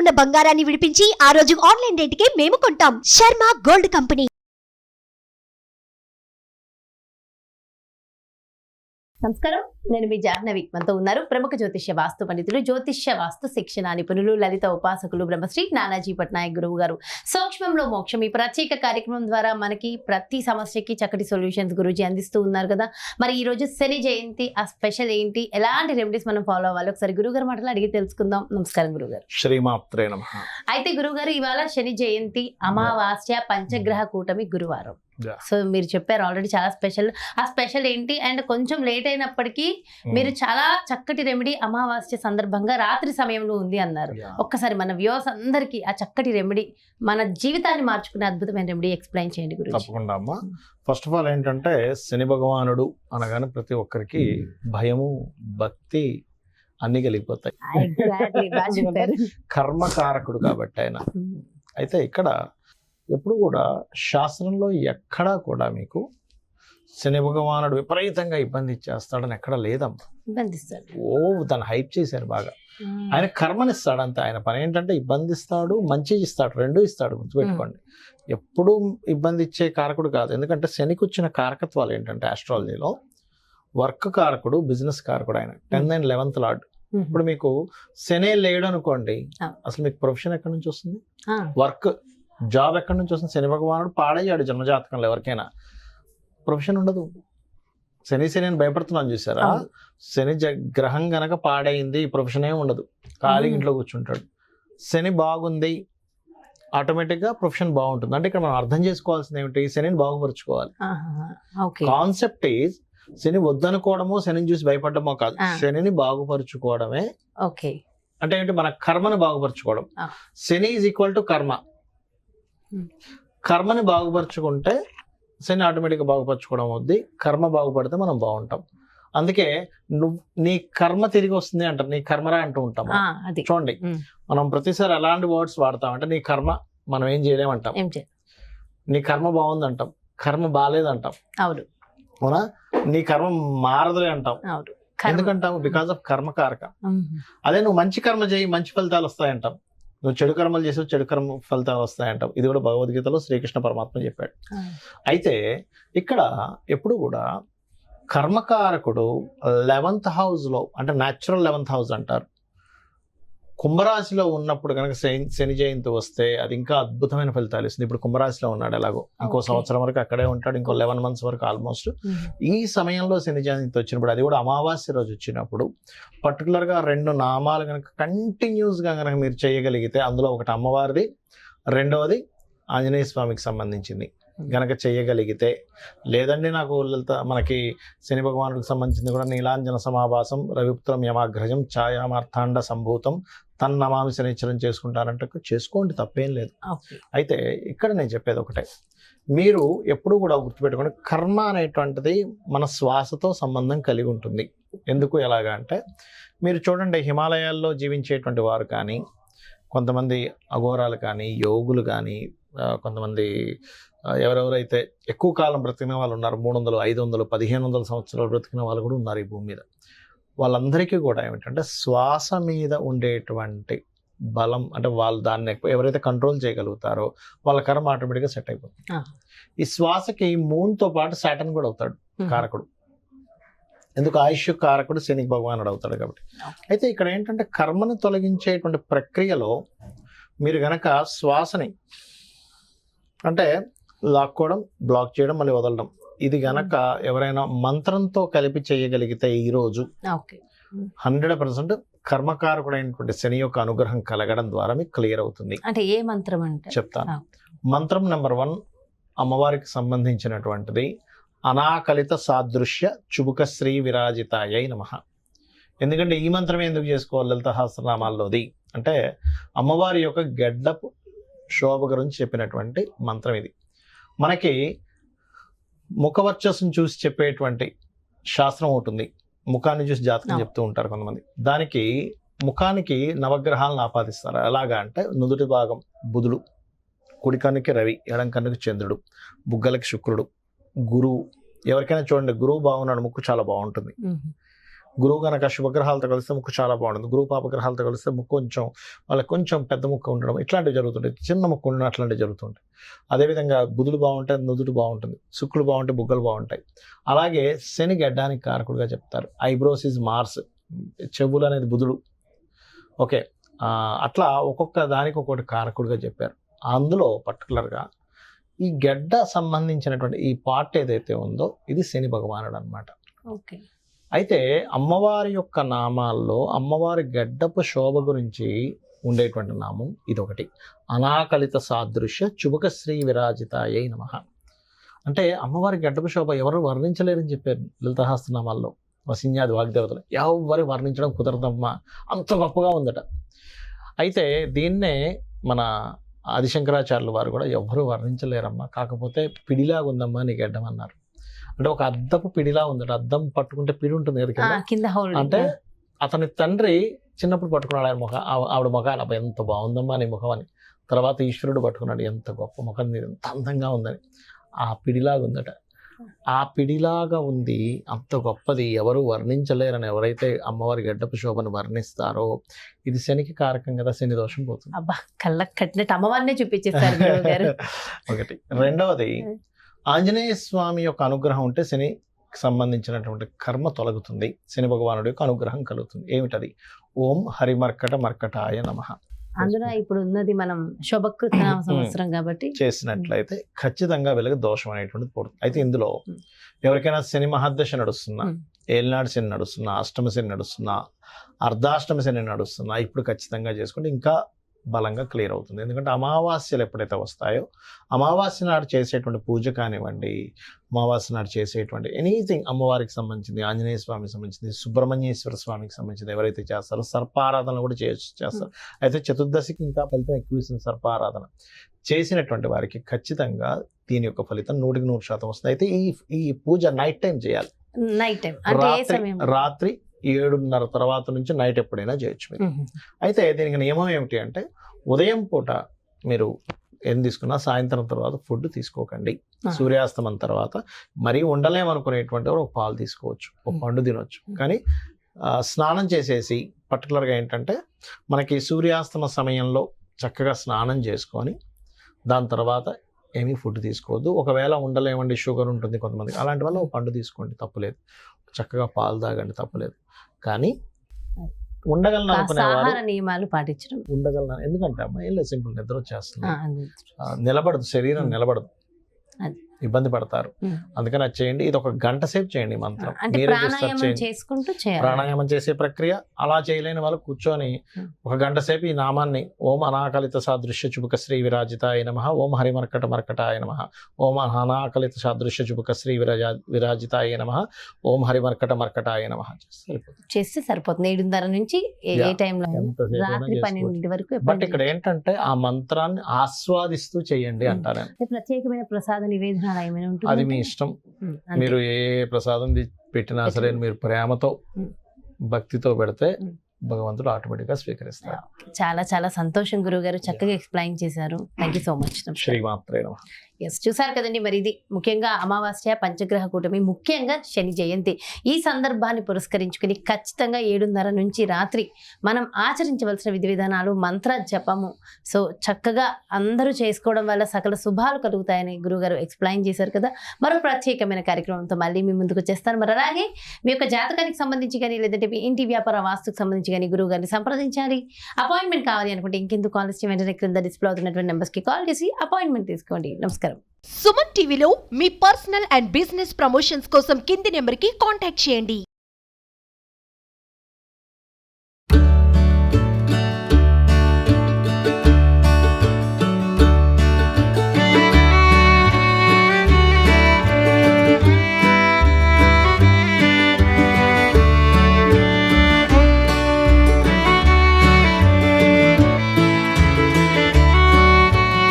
ఉన్న బంగారాన్ని విడిపించి ఆ రోజు ఆన్లైన్ రేటుకే మేము కొంటాం. Sharma gold company. నమస్కారం, నేను మీ జాహ్నవి. మనతో ఉన్నారు ప్రముఖ జ్యోతిష్య వాస్తు పండితులు, జ్యోతిష్య వాస్తు శిక్షణ నిపుణులు, లలిత ఉపాసకులు బ్రహ్మశ్రీ నానాజీ పట్నాయక్ గురువు గారు. సూక్ష్మంలో మోక్షం ఈ ప్రత్యేక కార్యక్రమం ద్వారా మనకి ప్రతి సమస్యకి చక్కటి సొల్యూషన్స్ గురూజీ అందిస్తూ ఉన్నారు కదా. మరి ఈ రోజు శని జయంతి, ఆ స్పెషల్ ఏంటి, ఎలాంటి రెమెడీస్ మనం ఫాలో అవ్వాలి, ఒకసారి గురువు గారు మాటలు అడిగి తెలుసుకుందాం. నమస్కారం గురుగారు. శ్రీమాత్రే నమః. అయితే గురుగారు, ఇవాళ శని జయంతి, అమావాస్య, పంచగ్రహ కూటమి, గురువారం. సో మీరు చెప్పారు ఆల్రెడీ చాలా స్పెషల్. ఆ స్పెషల్ ఏంటి, అండ్ కొంచెం లేట్ అయినప్పటికీ మీరు చాలా చక్కటి రెమెడీ అమావాస్య సందర్భంగా రాత్రి సమయంలో ఉంది అన్నారు. ఒక్కసారి మన వ్యూవర్స్ అందరికి ఆ చక్కటి రెమెడీ, మన జీవితాన్ని మార్చుకునే అద్భుతమైన రెమెడీ ఎక్స్ప్లెయిన్ చేయండి గురించి. తప్పకుండా అమ్మా. ఫస్ట్ ఆఫ్ ఆల్ ఏంటంటే, శని భగవానుడు అనగానే ప్రతి ఒక్కరికి భయము, భక్తి అన్ని కలిగిపోతాయి. కర్మకారకుడు కాబట్టి ఆయన. అయితే ఇక్కడ ఎప్పుడు కూడా శాస్త్రంలో ఎక్కడా కూడా మీకు శని భగవానుడు విపరీతంగా ఇబ్బంది ఇచ్చేస్తాడని ఎక్కడ లేదమ్మా. దాన్ని హైప్ చేశారు బాగా. ఆయన కర్మనిస్తాడు అంతే. ఆయన పని ఏంటంటే ఇబ్బందిస్తాడు, మంచి ఇస్తాడు, రెండు ఇస్తాడు. గుర్తుపెట్టుకోండి, ఎప్పుడు ఇబ్బంది ఇచ్చే కారకుడు కాదు. ఎందుకంటే శనికి వచ్చిన కారకత్వాలు ఏంటంటే, ఆస్ట్రాలజీలో వర్క్ కారకుడు, బిజినెస్ కారకుడు ఆయన. 10th and 11th lord. ఇప్పుడు మీకు శనే లేడు అనుకోండి, అసలు మీకు ప్రొఫెషన్ ఎక్కడి నుంచి వస్తుంది? వర్క్, జాబ్ ఎక్కడి నుంచి వస్తుంది? శని భగవానుడు పాడయ్యాడు జన్మజాతకంలో, ఎవరికైనా ప్రొఫెషన్ ఉండదు. శని అని భయపడుతున్నాను చూసారా? శని గ్రహం గనక పాడైంది, ప్రొఫెషన్ ఏమి ఉండదు, ఖాళీ ఇంట్లో కూర్చుంటాడు. శని బాగుంది, ఆటోమేటిక్గా ప్రొఫెషన్ బాగుంటుంది. అంటే ఇక్కడ మనం అర్థం చేసుకోవాల్సింది ఏమిటి, శనిని బాగుపరుచుకోవాలి. కాన్సెప్ట్ ఈజ్, శని వద్దనుకోవడమో శనిని చూసి భయపడమో కాదు, శనిని బాగుపరుచుకోవడమే. అంటే ఏంటి, మన కర్మను బాగుపరుచుకోవడం. శని ఈజ్ ఈక్వల్ టు కర్మ. కర్మని బాగుపరుచుకుంటే శని ఆటోమేటిక్గా బాగుపరచుకోవడం అవుద్ది. కర్మ బాగుపడితే మనం బాగుంటాం. అందుకే నువ్వు నీ కర్మ తిరిగి వస్తుంది అంటారు, నీ కర్మరా అంటూ ఉంటాం. చూడండి, మనం ప్రతిసారి ఎలాంటి వర్డ్స్ వాడతాం అంటే, నీ కర్మ మనం ఏం చేయలేమంటాం, నీ కర్మ బాగుంది అంటాం, కర్మ బాగాలేదంటాం, అవునా? నీ కర్మ మారదులే అంటాం. ఎందుకంటాము? బికాస్ ఆఫ్ కర్మకారక. అదే నువ్వు మంచి కర్మ చేయి, మంచి ఫలితాలు వస్తాయంటాం. నువ్వు చెడు కర్మలు చేసి చెడు కర్మ ఫలితాలు వస్తాయంటావు. ఇది కూడా భగవద్గీతలో శ్రీకృష్ణ పరమాత్మ చెప్పాడు. అయితే ఇక్కడ ఎప్పుడు కూడా కర్మకారకుడు 11th హౌస్లో, అంటే న్యాచురల్ 11th హౌస్ అంటారు. కుంభరాశిలో ఉన్నప్పుడు కనుక శని జయంతి వస్తే అది ఇంకా అద్భుతమైన ఫలితాలు ఇస్తుంది. ఇప్పుడు కుంభరాశిలో ఉన్నాడు, ఎలాగో ఇంకో సంవత్సరం వరకు అక్కడే ఉంటాడు, ఇంకో 11 months వరకు ఆల్మోస్ట్. ఈ సమయంలో శని జయంతి వచ్చినప్పుడు, అది కూడా అమావాస్య రోజు వచ్చినప్పుడు, పర్టికులర్గా 2 నామాలు కనుక కంటిన్యూస్గా కనుక మీరు చేయగలిగితే, అందులో ఒకటి అమ్మవారిది, రెండవది ఆంజనేయ స్వామికి సంబంధించింది గనక చేయగలిగితే, లేదండి నాకు మనకి శని భగవానుడికి సంబంధించింది కూడా నీలాంజన సమాభాసం రవిపుత్రం యమాగ్రజం ఛాయామార్థాండ సంభూతం తన్నమామి శనిశ్చరం చేసుకుంటారంటే చేసుకోండి, తప్పేం లేదు. అయితే ఇక్కడ నేను చెప్పేది ఒకటే, మీరు ఎప్పుడు కూడా గుర్తుపెట్టుకోండి, కర్మ అనేటువంటిది మన శ్వాసతో సంబంధం కలిగి ఉంటుంది. ఎందుకు, ఎలాగా అంటే, మీరు చూడండి, హిమాలయాల్లో జీవించేటువంటి వారు కానీ, కొంతమంది అఘోరాలు కానీ, యోగులు కానీ, కొంతమంది ఎవరెవరైతే ఎక్కువ కాలం బ్రతికిన వాళ్ళు ఉన్నారు, 300, 500, 1500 సంవత్సరాలు బ్రతికిన వాళ్ళు కూడా ఉన్నారు ఈ భూమి మీద. వాళ్ళందరికీ కూడా ఏమిటంటే, శ్వాస మీద ఉండేటువంటి బలం, అంటే వాళ్ళు దాన్ని ఎవరైతే కంట్రోల్ చేయగలుగుతారో వాళ్ళ కర్మ ఆటోమేటిక్గా సెట్ అయిపోతుంది. ఈ శ్వాసకి మూన్తో పాటు సాటర్న్ కూడా అవుతాడు కారకుడు. ఎందుకు? ఆయుష్ కారకుడు శని భగవానుడు అవుతాడు కాబట్టి. అయితే ఇక్కడ ఏంటంటే, కర్మను తొలగించేటువంటి ప్రక్రియలో మీరు గనక శ్వాసని అంటే లాక్కోవడం, బ్లాక్ చేయడం, మళ్ళీ వదలడం, ఇది గనక ఎవరైనా మంత్రంతో కలిపి చేయగలిగితే ఈరోజు 100% కర్మకారకుడైనటువంటి శని యొక్క అనుగ్రహం కలగడం ద్వారా మీకు క్లియర్ అవుతుంది. అంటే ఏ మంత్రం అంటే చెప్తాను. మంత్రం నెంబర్ 1 అమ్మవారికి సంబంధించినటువంటిది, అనాకలిత సాదృశ్య చుబుక శ్రీ విరాజితాయై నమః. ఎందుకంటే ఈ మంత్రమే ఎందుకు చేసుకోవాలి లలిత సహస్రనామాల్లోది అంటే, అమ్మవారి యొక్క గడ్డపు శోభ గురించి చెప్పినటువంటి మంత్రం ఇది. మనకి ముఖవర్చస్సును చూసి చెప్పేటువంటి శాస్త్రం ఉంటుంది, ముఖాన్ని చూసి జాతకం చెప్తూ ఉంటారు కొంతమంది. దానికి ముఖానికి నవగ్రహాలను ఆపాదిస్తారు. ఎలాగా అంటే, నుదుటి భాగం బుధుడు, కుడి కన్నుకి రవి, ఎడం కన్నుకి చంద్రుడు, బుగ్గలకి శుక్రుడు, గురువు. ఎవరికైనా చూడండి, గురువు బాగున్నాడు, ముక్కు చాలా బాగుంటుంది. గురువు కనుక శుభగ్రహాలతో కలిస్తే ముక్కు చాలా బాగుంటుంది, గురువు పాపగ్రహాలతో కలిస్తే ముక్కు కొంచెం వాళ్ళకి కొంచెం పెద్ద ముక్కు ఉండడం ఇట్లాంటివి జరుగుతుంటాయి, చిన్న ముక్కు ఉండడం అట్లాంటివి జరుగుతుంటాయి. అదేవిధంగా బుధులు బాగుంటే నుదురు బాగుంటుంది, శుక్రుడు బాగుంటే బుగ్గలు బాగుంటాయి. అలాగే శని గడ్డానికి కారకుడుగా చెప్తారు. ఐబ్రోస్ ఇస్ మార్స్, చెవులు అనేది బుధుడు. ఓకే, అట్లా ఒక్కొక్క దానికి ఒక్కొక్కటి కారకుడుగా చెప్పారు. అందులో పర్టికులర్గా ఈ గడ్డ సంబంధించినటువంటి ఈ పార్ట్ ఏదైతే ఉందో ఇది శని భగవానుడు అనమాట. ఓకే, అయితే అమ్మవారి యొక్క నామాల్లో అమ్మవారి గడ్డపు శోభ గురించి ఉండేటువంటి నామం ఇదొకటి, అనాకలిత సాదృశ్య చుబక శ్రీ విరాజితాయై నమః. అంటే అమ్మవారి గడ్డపు శోభ ఎవరు వర్ణించలేరని చెప్పారు లలితాసహస్రనామాల్లో. వసిన్యాది వాగ్దేవతలు ఎవరు వర్ణించడం కుదరదమ్మా, అంత గొప్పగా ఉందట. అయితే దీన్నే మన ఆదిశంకరాచార్యుల వారు కూడా ఎవ్వరూ వర్ణించలేరమ్మా, కాకపోతే పిడిలాగా ఉందమ్మా నీ గడ్డం అన్నారు. అంటే ఒక అద్దపు పిడిలా ఉందట, అద్దం పట్టుకుంటే పిడి ఉంటుంది కదా కింద హోల్డ్. అంటే అతని తండ్రి చిన్నప్పుడు పట్టుకున్నాడు ఆయన ముఖం, ఆవిడ ముఖాన్ని, అబ్బాయి ఎంత బాగుందమ్మా నీ ముఖం అని. తర్వాత ఈశ్వరుడు పట్టుకున్నాడు, ఎంత గొప్ప ముఖం నీది, ఎంత అందంగా ఉందని. ఆ పిడిలాగా ఉందట. ఆ పిడిలాగా ఉంది, అంత గొప్పది, ఎవరు వర్ణించలేరని ఎవరైతే అమ్మవారి గడ్డపు శోభను వర్ణిస్తారో ఇది శనికి కారకం కదా, శని దోషం పోతుంది. అబ్బా, కళ్ళకి కట్టినట్టు అమ్మవారినే చూపించేస్తారు గురువు గారు. ఒకటి. రెండవది, ఆంజనేయ స్వామి యొక్క అనుగ్రహం ఉంటే శనికి సంబంధించినటువంటి కర్మ తొలగుతుంది, శని భగవానుడి యొక్క అనుగ్రహం కలుగుతుంది. ఏమిటది? ఓం హరిమర్కట మర్కటాయ నమః. అందులో ఇప్పుడు ఉన్నది మనం శుభకృత సంవత్సరం కాబట్టి చేసినట్లయితే ఖచ్చితంగా వీళ్ళకి దోషం అనేటువంటిది పోతుంది. అయితే ఇందులో ఎవరికైనా శని మహాదశ నడుస్తున్నా, ఏలినాడు శని నడుస్తున్నా, అష్టమ శని నడుస్తున్నా, అర్ధాష్టమ శని నడుస్తున్నా ఇప్పుడు ఖచ్చితంగా చేసుకుంటే ఇంకా బలంగా క్లియర్ అవుతుంది. ఎందుకంటే అమావాస్యలు ఎప్పుడైతే వస్తాయో అమావాస్య నాడు చేసేటువంటి పూజ కానివ్వండి, అమావాస్య నాడు చేసేటువంటి ఎనీథింగ్ అమ్మవారికి సంబంధించింది, ఆంజనేయ స్వామికి సంబంధించింది, సుబ్రహ్మణ్యేశ్వర స్వామికి సంబంధించింది ఎవరైతే చేస్తారో సర్పారాధన కూడా చేస్తారు. అయితే చతుర్దశికి ఇంకా ఫలితం ఎక్కువ ఇస్తుంది సర్పారాధన చేసినటువంటి వారికి ఖచ్చితంగా దీని యొక్క ఫలితం 100% వస్తుంది. అయితే ఈ పూజ నైట్ టైం చేయాలి. నైట్ టైం అంటే ఏ సమయం? రాత్రి 7:30 తర్వాత నుంచి నైట్ ఎప్పుడైనా చేయొచ్చు మీరు. అయితే దీనికి నియమం ఏమిటి అంటే ఉదయం పూట మీరు ఏం తీసుకున్నా సాయంత్రం తర్వాత ఫుడ్ తీసుకోకండి. సూర్యాస్తమం తర్వాత మరీ ఉండలేమనుకునేటువంటి ఒక పాలు తీసుకోవచ్చు, ఒక పండు తినొచ్చు. కానీ స్నానం చేసేసి పర్టికులర్గా ఏంటంటే మనకి సూర్యాస్తమ సమయంలో చక్కగా స్నానం చేసుకొని దాని తర్వాత ఏమీ ఫుడ్ తీసుకోవద్దు. ఒకవేళ ఉండలేమండి, షుగర్ ఉంటుంది కొంతమంది, అలాంటి వల్ల ఒక పండు తీసుకోండి, తప్పులేదు. చక్కగా పాలు తాగండి, తప్పులేదు. కానీ ఉండగలను అనుకునేవారు నియమాలు పాటించడం ఉండగలను. ఎందుకంటే అమ్మ ఏం లేదు, సింపుల్, నిద్ర వచ్చేస్తుంది, నిలబడదు, శరీరం నిలబడదు, ఇబ్బంది పడతారు. అందుకని అది చేయండి. ఇది 1 గంట సేపు చేయండి మంత్రం. మీరే ప్రాణాయామం చేసే ప్రక్రియ. అలా చేయలేని వాళ్ళు కూర్చొని 1 గంట సేపు ఈ నామాన్ని ఓం అనాకలిత సాదృశ్య చుబుక శ్రీ విరాజితాయ నమః, ఓం హరిమర్కట మర్కటాయ నమః, ఓం అనాకలిత సాదృశ్య చుబుక శ్రీ విరాజితాయ నమః, ఓం హరిమర్కట మర్కటాయ నమః చేస్తే సరిపోతుంది. 7:30 నుంచి ఏ టైంలో రాత్రి 12 వరకు. బట్ ఇక్కడ ఏంటంటే ఆ మంత్రాన్ని ఆస్వాదిస్తూ చేయండి అంటారు. ప్రత్యేకమైన ప్రసాద నివేదన అది మీ ఇష్టం. మీరు ఏ ప్రసాదం పెట్టినా సరే మీరు ప్రేమతో భక్తితో పెడితే భగవంతుడు ఆటోమేటిక్ గా స్వీకరిస్తారు. చాలా చాలా సంతోషం గురువు గారు, చక్కగా ఎక్స్ప్లెయిన్ చేశారు. Thank you so much. శ్రీమాత్రే నమః. ఎస్, చూసారు కదండి. మరి ఇది ముఖ్యంగా అమావాస్య, పంచగ్రహ కూటమి, ముఖ్యంగా శని జయంతి. ఈ సందర్భాన్ని పురస్కరించుకుని ఖచ్చితంగా 7:30 నుంచి రాత్రి మనం ఆచరించవలసిన విధి విధానాలు, మంత్ర జపము, సో చక్కగా అందరూ చేసుకోవడం వల్ల సకల శుభాలు కలుగుతాయని గురువుగారు ఎక్స్ప్లెయిన్ చేశారు కదా. మరో ప్రత్యేకమైన కార్యక్రమంతో మళ్ళీ మీ ముందుకు వచ్చేస్తాను. మరి అలాగే మీ యొక్క జాతకానికి సంబంధించి కానీ, లేదంటే మీ ఇంటి వ్యాపార వాస్తుకు సంబంధించి కానీ గురువు గారిని సంప్రదించాలి, అపాయింట్మెంట్ కావాలి అనుకుంటే ఇంకెందుకు కాల్ చేసి వెంటనే క్రింద డిస్ప్లే అవుతున్నటువంటి నెంబర్స్కి కాల్ చేసి అపాయింట్మెంట్ తీసుకోండి. నమస్కారం. సుమన్ టీవీలో మీ పర్సనల్ అండ్ బిజినెస్ ప్రమోషన్స్ కోసం కింది నెంబర్కి కాంటాక్ట్ చేయండి.